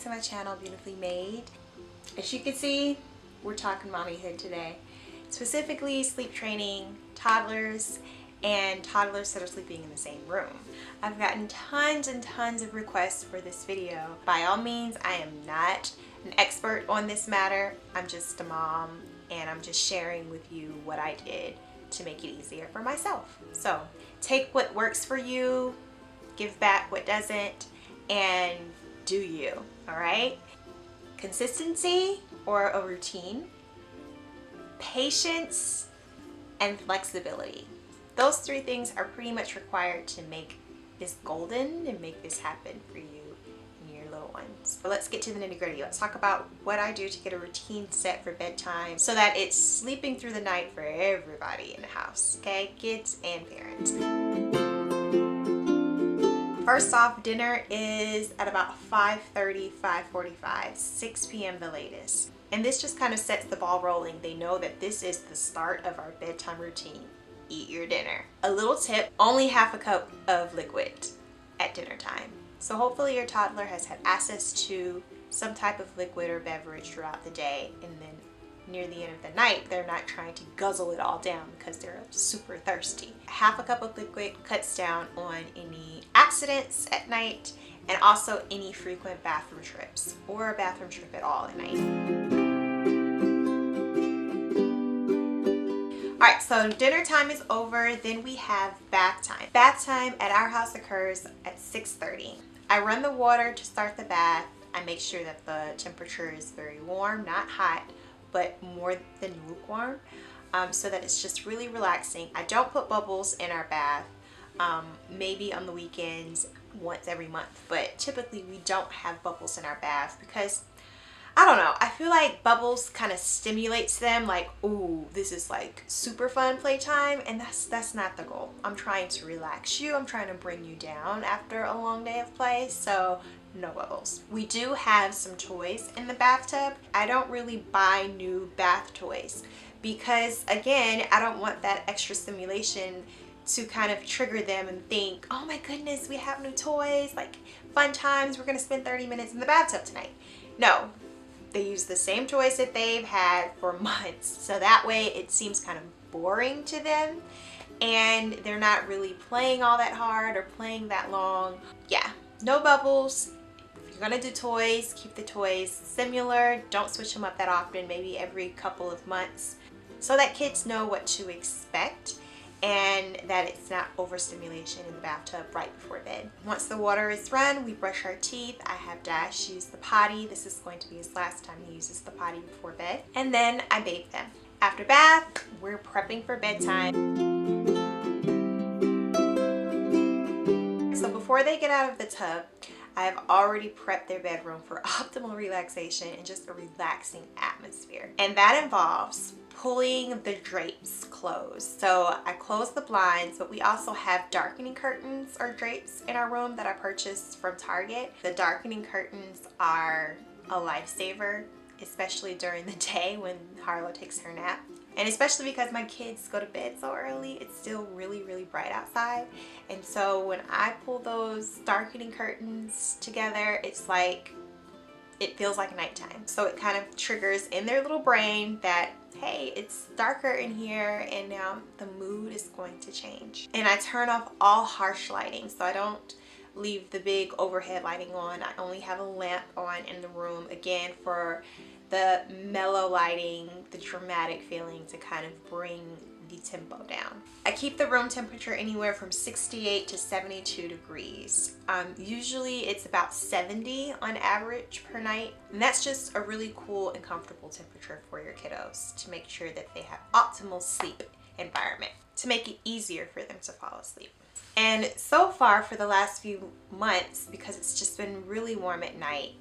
to my channel, Beautifully Made. As you can see, we're talking mommyhood today. Specifically sleep training, toddlers, and toddlers that are sleeping in the same room. I've gotten tons and tons of requests for this video. By all means, I am not an expert on this matter. I'm just a mom and I'm just sharing with you what I did to make it easier for myself. So take what works for you, give back what doesn't, and do you, all right? Consistency or a routine, patience, and flexibility. Those three things are pretty much required to make this golden and make this happen for you and your little ones. But let's get to the nitty-gritty. Let's talk about what I do to get a routine set for bedtime so that it's sleeping through the night for everybody in the house, okay? Kids and parents. First off, dinner is at about 5:30, 5:45, 6 p.m. the latest. And this just kind of sets the ball rolling. They know that this is the start of our bedtime routine. Eat your dinner. A little tip, only half a cup of liquid at dinner time. So hopefully your toddler has had access to some type of liquid or beverage throughout the day, and then near the end of the night, they're not trying to guzzle it all down because they're super thirsty. Half a cup of liquid cuts down on any accidents at night and also any frequent bathroom trips or a bathroom trip at all at night. Alright, so dinner time is over, then we have bath time. Bath time at our house occurs at 6:30. I run the water to start the bath. I make sure that the temperature is very warm, not hot, but more than lukewarm, so that it's just really relaxing. I don't put bubbles in our bath, maybe on the weekends once every month, but typically we don't have bubbles in our bath because I don't know, I feel like bubbles kind of stimulates them, like, ooh, this is like super fun playtime, and that's not the goal. I'm trying to relax you, I'm trying to bring you down after a long day of play, so no bubbles. We do have some toys in the bathtub. I don't really buy new bath toys because, again, I don't want that extra stimulation to kind of trigger them and think, oh my goodness, we have new toys, like fun times, we're gonna spend 30 minutes in the bathtub tonight. No, they use the same toys that they've had for months, so that way it seems kind of boring to them and they're not really playing all that hard or playing that long. Yeah, no bubbles. If you're gonna do toys, keep the toys similar. Don't switch them up that often, maybe every couple of months, so that kids know what to expect and that it's not overstimulation in the bathtub right before bed. Once the water is run, we brush our teeth. I have Dash use the potty. This is going to be his last time he uses the potty before bed. And then I bathe them. After bath, we're prepping for bedtime. So before they get out of the tub, I have already prepped their bedroom for optimal relaxation and just a relaxing atmosphere. And that involves pulling the drapes closed. So I close the blinds, but we also have darkening curtains or drapes in our room that I purchased from Target. The darkening curtains are a lifesaver, especially during the day when Harlow takes her nap. And especially because my kids go to bed so early, it's still really, really bright outside. And so when I pull those darkening curtains together, it's like, it feels like nighttime. So it kind of triggers in their little brain that, hey, it's darker in here and now the mood is going to change. And I turn off all harsh lighting, so I don't leave the big overhead lighting on. I only have a lamp on in the room, again, for the mellow lighting, the dramatic feeling to kind of bring the tempo down. I keep the room temperature anywhere from 68 to 72 degrees. Usually it's about 70 on average per night. And that's just a really cool and comfortable temperature for your kiddos to make sure that they have optimal sleep environment, to make it easier for them to fall asleep. And so far for the last few months, because it's just been really warm at night,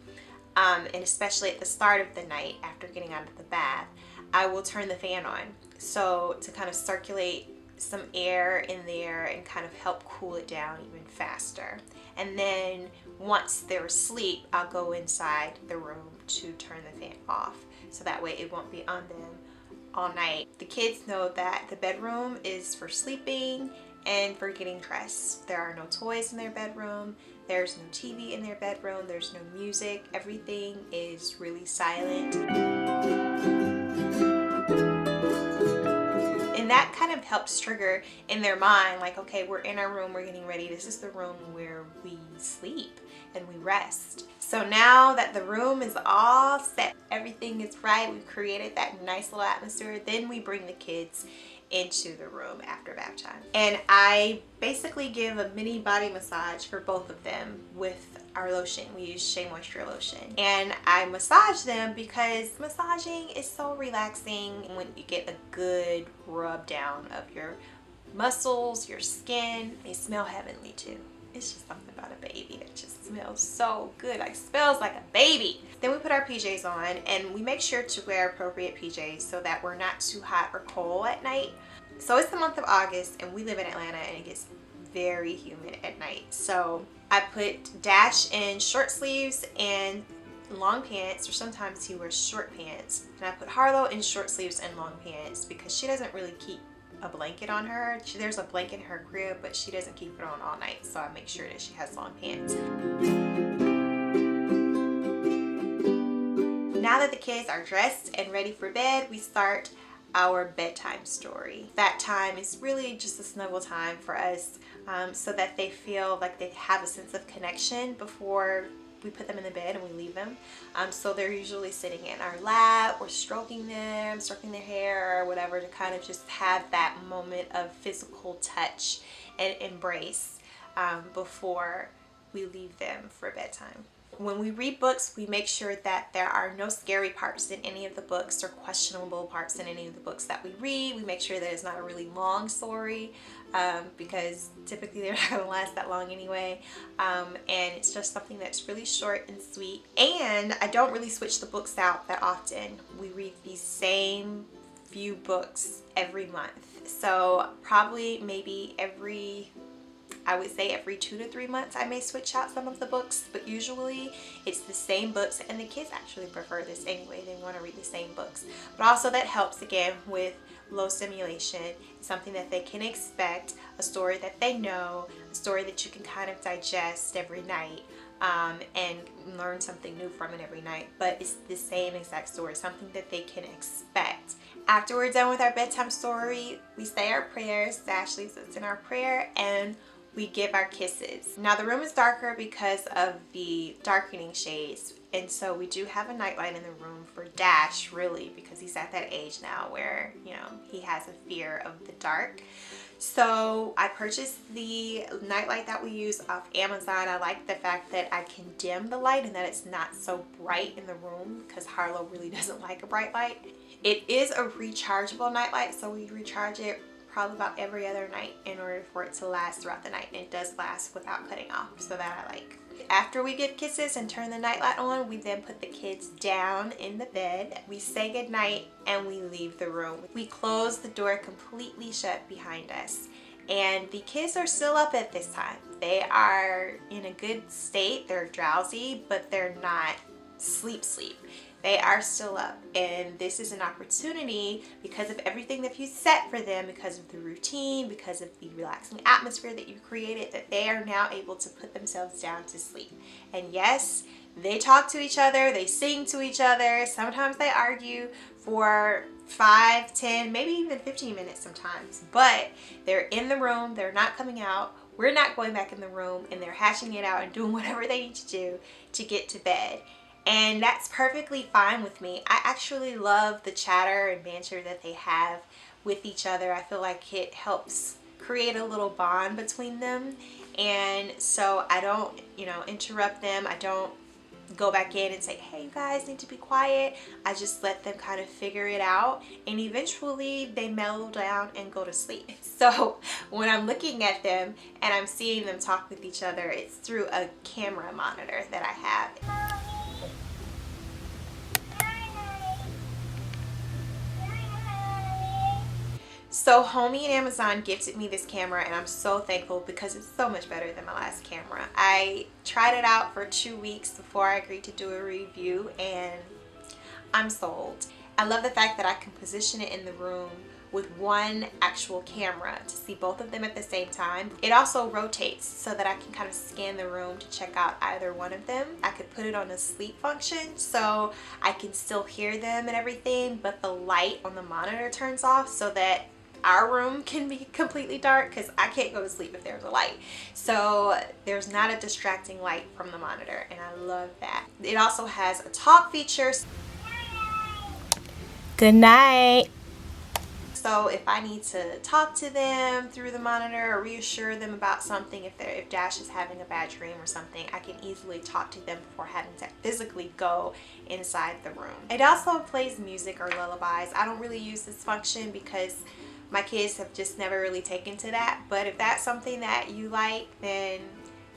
and especially at the start of the night after getting out of the bath, I will turn the fan on, so to kind of circulate some air in there and kind of help cool it down even faster. And then once they're asleep, I'll go inside the room to turn the fan off, so that way it won't be on them all night. The kids know that the bedroom is for sleeping and for getting dressed. There are no toys in their bedroom. There's no TV in their bedroom. There's no music. Everything is really silent. And that kind of helps trigger in their mind, like, okay, we're in our room, we're getting ready. This is the room where we sleep and we rest. So now that the room is all set, everything is right, we've created that nice little atmosphere, then we bring the kids into the room after bath time. And I basically give a mini body massage for both of them with our lotion. We use Shea Moisture lotion. And I massage them because massaging is so relaxing when you get a good rub down of your muscles, your skin. They smell heavenly too. It's just something about a baby that just smells so good, like smells like a baby. Then we put our PJs on and we make sure to wear appropriate PJs so that we're not too hot or cold at night. So it's the month of August and we live in Atlanta and it gets very humid at night. So I put Dash in short sleeves and long pants, or sometimes he wears short pants. And I put Harlow in short sleeves and long pants because she doesn't really keep a blanket on her. There's a blanket in her crib, but she doesn't keep it on all night, so I make sure that she has long pants. Now that the kids are dressed and ready for bed, we start our bedtime story. That time is really just a snuggle time for us, so that they feel like they have a sense of connection before we put them in the bed and we leave them. So they're usually sitting in our lap, we're stroking them, stroking their hair or whatever, to kind of just have that moment of physical touch and embrace before we leave them for bedtime. When we read books, we make sure that there are no scary parts in any of the books or questionable parts in any of the books that we read. We make sure that it's not a really long story because typically they're not going to last that long anyway. And it's just something that's really short and sweet. And I don't really switch the books out that often. We read these same few books every month. So probably maybe I would say every 2 to 3 months I may switch out some of the books, but usually it's the same books, and the kids actually prefer this anyway. They want to read the same books. But also that helps again with low stimulation, something that they can expect, a story that they know, a story that you can kind of digest every night and learn something new from it every night. But it's the same exact story, something that they can expect. After we're done with our bedtime story, we say our prayers. Ashley sits in our prayer and we give our kisses. Now the room is darker because of the darkening shades, and so we do have a nightlight in the room for Dash, really, because he's at that age now where, you know, he has a fear of the dark. So I purchased the nightlight that we use off Amazon. I like the fact that I can dim the light and that it's not so bright in the room because Harlow really doesn't like a bright light. It is a rechargeable nightlight, so we recharge it probably about every other night in order for it to last throughout the night, and it does last without cutting off, so that I like. After we give kisses and turn the nightlight on, we then put the kids down in the bed. We say goodnight and we leave the room. We close the door completely shut behind us, and the kids are still up at this time. They are in a good state. They're drowsy, but they're not sleep. They are still up, and this is an opportunity because of everything that you set for them, because of the routine, because of the relaxing atmosphere that you created, that they are now able to put themselves down to sleep. And yes, they talk to each other, they sing to each other, sometimes they argue for 5, 10, maybe even 15 minutes sometimes, but they're in the room, they're not coming out, we're not going back in the room, and they're hashing it out and doing whatever they need to do to get to bed. And that's perfectly fine with me. I actually love the chatter and banter that they have with each other. I feel like it helps create a little bond between them. And so I don't, interrupt them. I don't go back in and say, hey, you guys need to be quiet. I just let them kind of figure it out. And eventually they mellow down and go to sleep. So when I'm looking at them and I'm seeing them talk with each other, it's through a camera monitor that I have. So Homey and Amazon gifted me this camera, and I'm so thankful because it's so much better than my last camera. I tried it out for 2 weeks before I agreed to do a review, and I'm sold. I love the fact that I can position it in the room with one actual camera to see both of them at the same time. It also rotates so that I can kind of scan the room to check out either one of them. I could put it on a sleep function so I can still hear them and everything, but the light on the monitor turns off so that our room can be completely dark, because I can't go to sleep if there's a light. So there's not a distracting light from the monitor, and I love that. It also has a talk feature. Good night. So if I need to talk to them through the monitor or reassure them about something, if Dash is having a bad dream or something, I can easily talk to them before having to physically go inside the room. It also plays music or lullabies. I don't really use this function because my kids have just never really taken to that, but if that's something that you like, then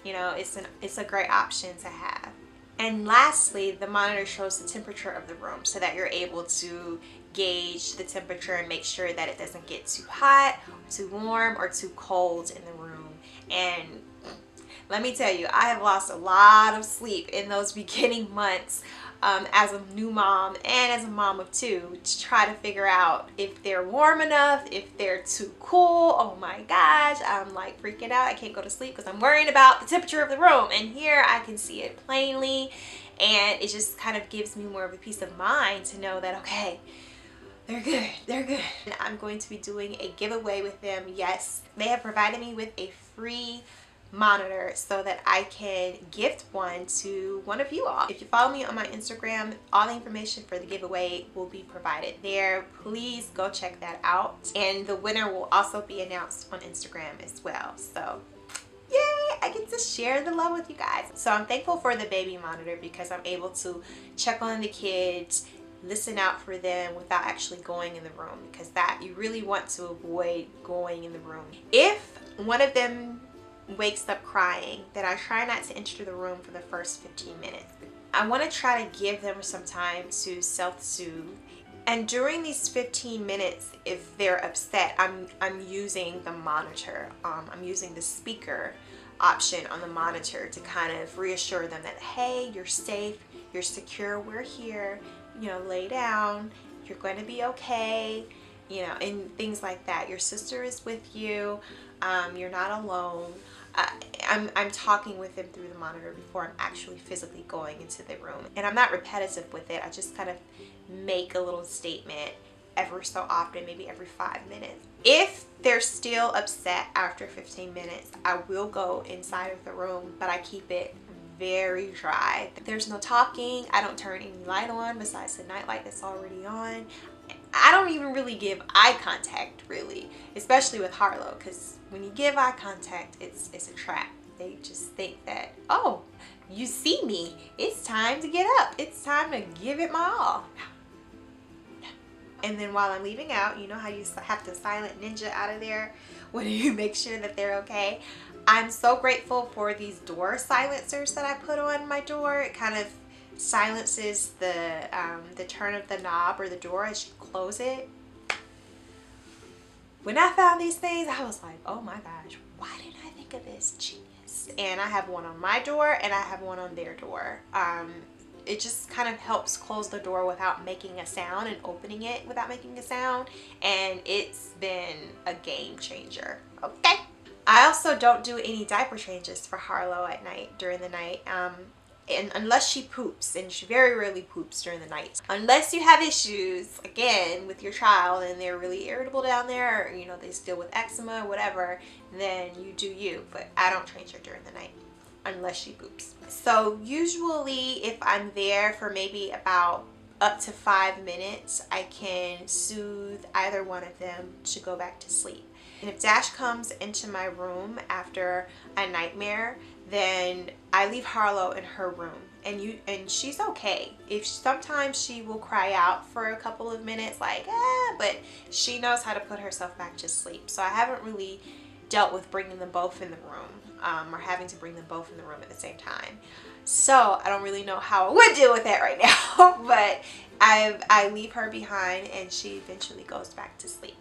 you know, it's a great option to have. And lastly, the monitor shows the temperature of the room so that you're able to gauge the temperature and make sure that it doesn't get too hot, too warm, or too cold in the room. And let me tell you, I have lost a lot of sleep in those beginning months as a new mom and as a mom of two, to try to figure out if they're warm enough, if they're too cool. Oh my gosh, I'm like freaking out. I can't go to sleep because I'm worrying about the temperature of the room. And here I can see it plainly, and it just kind of gives me more of a peace of mind to know that, okay, they're good, they're good. And I'm going to be doing a giveaway with them. Yes, they have provided me with a free monitor so that I can gift one to one of you all. If you follow me on my Instagram, all the information for the giveaway will be provided there. Please go check that out. And the winner will also be announced on Instagram as well. So yay, I get to share the love with you guys. So I'm thankful for the baby monitor because I'm able to check on the kids, listen out for them without actually going in the room, because that you really want to avoid going in the room. If one of them wakes up crying, then I try not to enter the room for the first 15 minutes. I want to try to give them some time to self-soothe. And during these 15 minutes, if they're upset, I'm using the monitor. I'm using the speaker option on the monitor to kind of reassure them that, hey, you're safe, you're secure, we're here, you know, lay down, you're going to be okay, you know, and things like that. Your sister is with you, you're not alone. I'm talking with them through the monitor before I'm actually physically going into the room. And I'm not repetitive with it. I just kind of make a little statement every so often, maybe every 5 minutes. If they're still upset after 15 minutes, I will go inside of the room, but I keep it very dry. There's no talking. I don't turn any light on besides the night light that's already on. I don't even really give eye contact, really, especially with Harlow, because when you give eye contact, it's a trap. They just think that, oh, you see me, it's time to get up, it's time to give it my all. And then while I'm leaving out, you know how you have to silent ninja out of there when you make sure that they're okay. I'm so grateful for these door silencers that I put on my door. It kind of silences the turn of the knob or the door as you close it. When I found these things, I was like, oh my gosh, why didn't I think of this? Genius. And I have one on my door and I have one on their door. It just kind of helps close the door without making a sound and opening it without making a sound. And it's been a game changer. Okay. I also don't do any diaper changes for Harlow at night, during the night. And unless she poops, and she very rarely poops during the night. Unless you have issues, again, with your child and they're really irritable down there, or, you know, they deal with eczema or whatever, then you do you. But I don't change her during the night unless she poops. So usually if I'm there for maybe about up to 5 minutes, I can soothe either one of them to go back to sleep. And if Dash comes into my room after a nightmare, then I leave Harlow in her room, and she's okay. If sometimes she will cry out for a couple of minutes, like but she knows how to put herself back to sleep. So I haven't really dealt with bringing them both in the room, or having to bring them both in the room at the same time. So I don't really know how I would deal with that right now, but I leave her behind and she eventually goes back to sleep.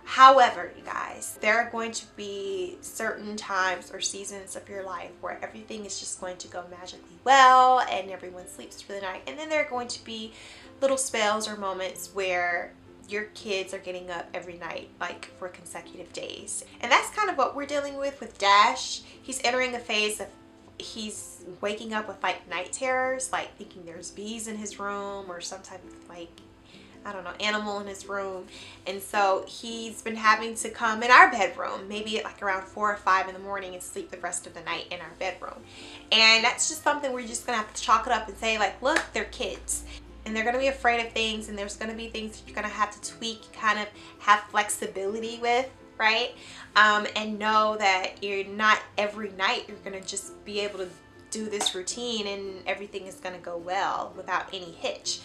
However, you guys, there are going to be certain times or seasons of your life where everything is just going to go magically well and everyone sleeps for the night. And then there are going to be little spells or moments where your kids are getting up every night, like for consecutive days. And that's kind of what we're dealing with Dash. He's entering a phase of he's waking up with like night terrors, like thinking there's bees in his room or some type of like, I don't know, animal in his room. And so he's been having to come in our bedroom, maybe at like around 4 or 5 in the morning, and sleep the rest of the night in our bedroom. And that's just something we're just gonna have to chalk it up and say, like, look, they're kids and they're gonna be afraid of things, and there's gonna be things that you're gonna have to tweak, kind of have flexibility with, right? And know that you're not every night you're gonna just be able to do this routine and everything is gonna go well without any hitch.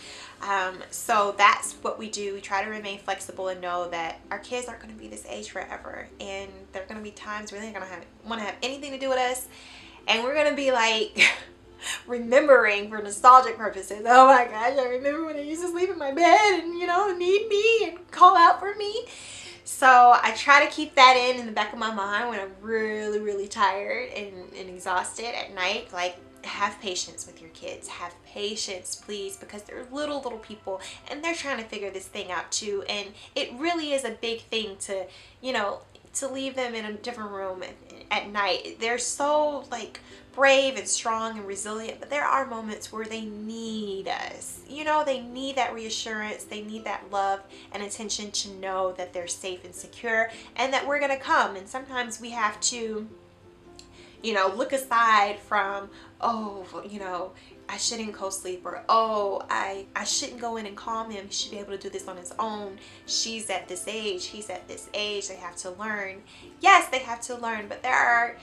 So that's what we do. We try to remain flexible and know that our kids aren't gonna be this age forever, and there are gonna be times where they're gonna want to have anything to do with us, and we're gonna be like remembering for nostalgic purposes, oh my gosh, I remember when I used to sleep in my bed and, you know, need me and call out for me. So I try to keep that in the back of my mind when I'm really, really tired and exhausted at night. Like, have patience with your kids. Have patience, please, because they're little people and they're trying to figure this thing out too. And it really is a big thing to, you know, to leave them in a different room at night. They're so like brave and strong and resilient, but there are moments where they need us. You know, they need that reassurance, they need that love and attention to know that they're safe and secure and that we're gonna come. And sometimes we have to, you know, look aside from, oh, you know, I shouldn't co-sleep, or oh, I shouldn't go in and calm him, he should be able to do this on his own, she's at this age, he's at this age, they have to learn. Yes, they have to learn, but there are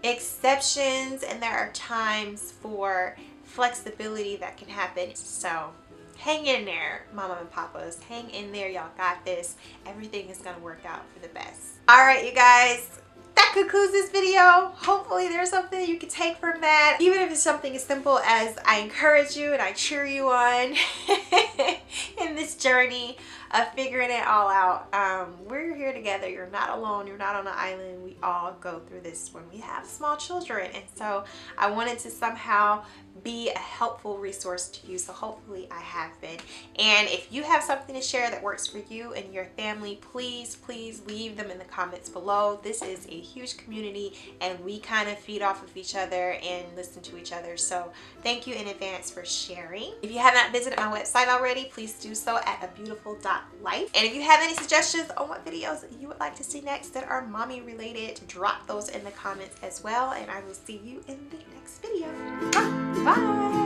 exceptions and there are times for flexibility that can happen. So hang in there, mama and papas, hang in there, y'all got this. Everything is gonna work out for the best. All right, you guys, that concludes this video. Hopefully there's something you can take from that, even if it's something as simple as I encourage you and I cheer you on in this journey of figuring it all out. We're here together. You're not alone. You're not on an island. We all go through this when we have small children, and so I wanted to somehow be a helpful resource to you, so hopefully I have been. And if you have something to share that works for you and your family, please leave them in the comments below. This is a huge community and we kind of feed off of each other and listen to each other, so thank you in advance for sharing. If you have not visited my website already, please do so at BeeUtiful.life. And if you have any suggestions on what videos you would like to see next that are mommy related, drop those in the comments as well, and I will see you in the next video. Bye!